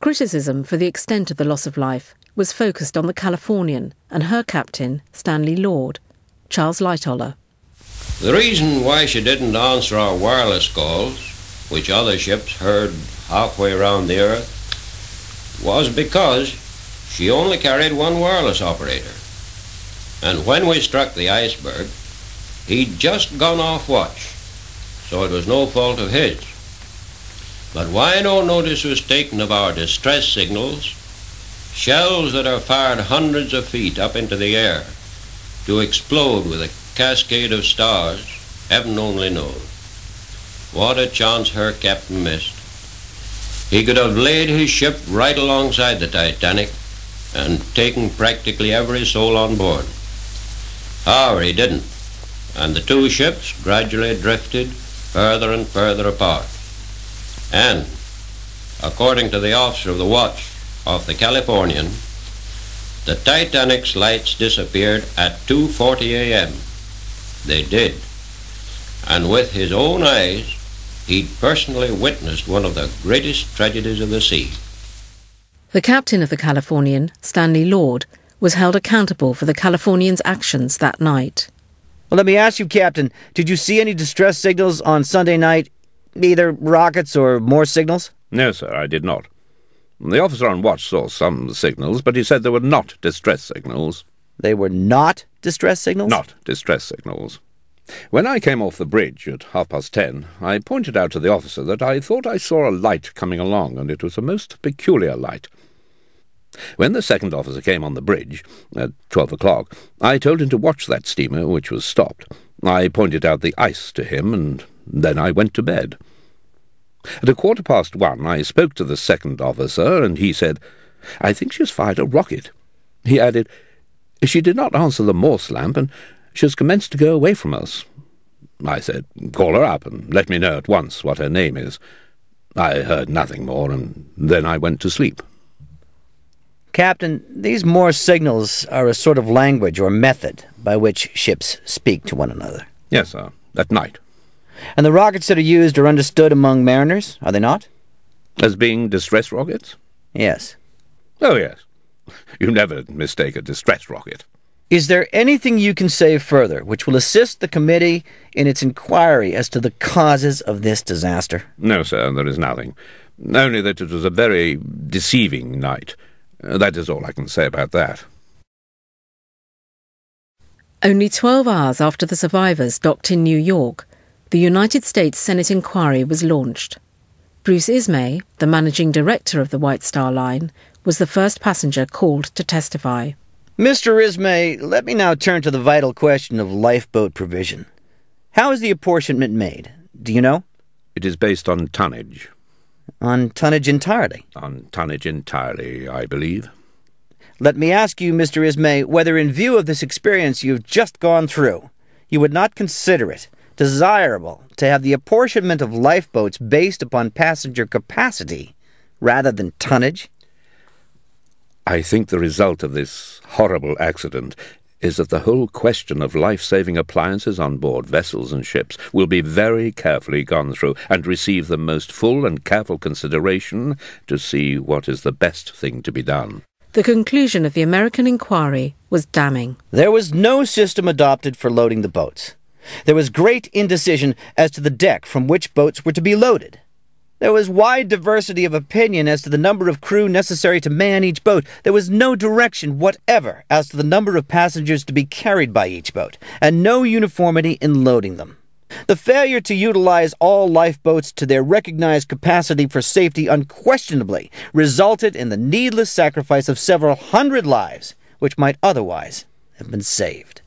criticism for the extent of the loss of life was focused on the Californian and her captain, Stanley Lord. Charles Lightoller. The reason why she didn't answer our wireless calls, which other ships heard halfway around the Earth, was because she only carried one wireless operator. And when we struck the iceberg, he'd just gone off watch, so it was no fault of his. But why no notice was taken of our distress signals, shells that are fired hundreds of feet up into the air to explode with a cascade of stars, heaven only knows. What a chance her captain missed. He could have laid his ship right alongside the Titanic and taken practically every soul on board. However, he didn't, and the two ships gradually drifted further and further apart. And, according to the officer of the watch of the Californian, the Titanic's lights disappeared at 2:40 a.m. They did. And with his own eyes, he'd personally witnessed one of the greatest tragedies of the sea. The captain of the Californian, Stanley Lord, was held accountable for the Californian's actions that night. Well, let me ask you, Captain, did you see any distress signals on Sunday night? Either rockets or more signals? No, sir, I did not. The officer on watch saw some signals, but he said they were not distress signals. They were not distress signals? Not distress signals. When I came off the bridge at 10:30, I pointed out to the officer that I thought I saw a light coming along, and it was a most peculiar light. When the second officer came on the bridge, at 12 o'clock, I told him to watch that steamer, which was stopped. I pointed out the ice to him, and then I went to bed. At 1:15, I spoke to the second officer, and he said, "I think she's fired a rocket." He added, "She did not answer the Morse lamp, and she has commenced to go away from us." I said, "Call her up, and let me know at once what her name is." I heard nothing more, and then I went to sleep. Captain, these Morse signals are a sort of language or method by which ships speak to one another. Yes, sir, at night. And the rockets that are used are understood among mariners, are they not? As being distress rockets? Yes. Oh, yes. You never mistake a distress rocket. Is there anything you can say further which will assist the committee in its inquiry as to the causes of this disaster? No, sir, there is nothing. Only that it was a very deceiving night. That is all I can say about that. Only 12 hours after the survivors docked in New York, the United States Senate inquiry was launched. Bruce Ismay, the managing director of the White Star Line, was the first passenger called to testify. Mr. Ismay, let me now turn to the vital question of lifeboat provision. How is the apportionment made? Do you know? It is based on tonnage. On tonnage entirely? On tonnage entirely, I believe. Let me ask you, Mr. Ismay, whether in view of this experience you've just gone through, you would not consider it desirable to have the apportionment of lifeboats based upon passenger capacity rather than tonnage? I think the result of this horrible accident is that the whole question of life-saving appliances on board vessels and ships will be very carefully gone through and receive the most full and careful consideration to see what is the best thing to be done. The conclusion of the American inquiry was damning. There was no system adopted for loading the boats. There was great indecision as to the deck from which boats were to be loaded. There was wide diversity of opinion as to the number of crew necessary to man each boat. There was no direction whatever as to the number of passengers to be carried by each boat, and no uniformity in loading them. The failure to utilize all lifeboats to their recognized capacity for safety unquestionably resulted in the needless sacrifice of several hundred lives, which might otherwise have been saved.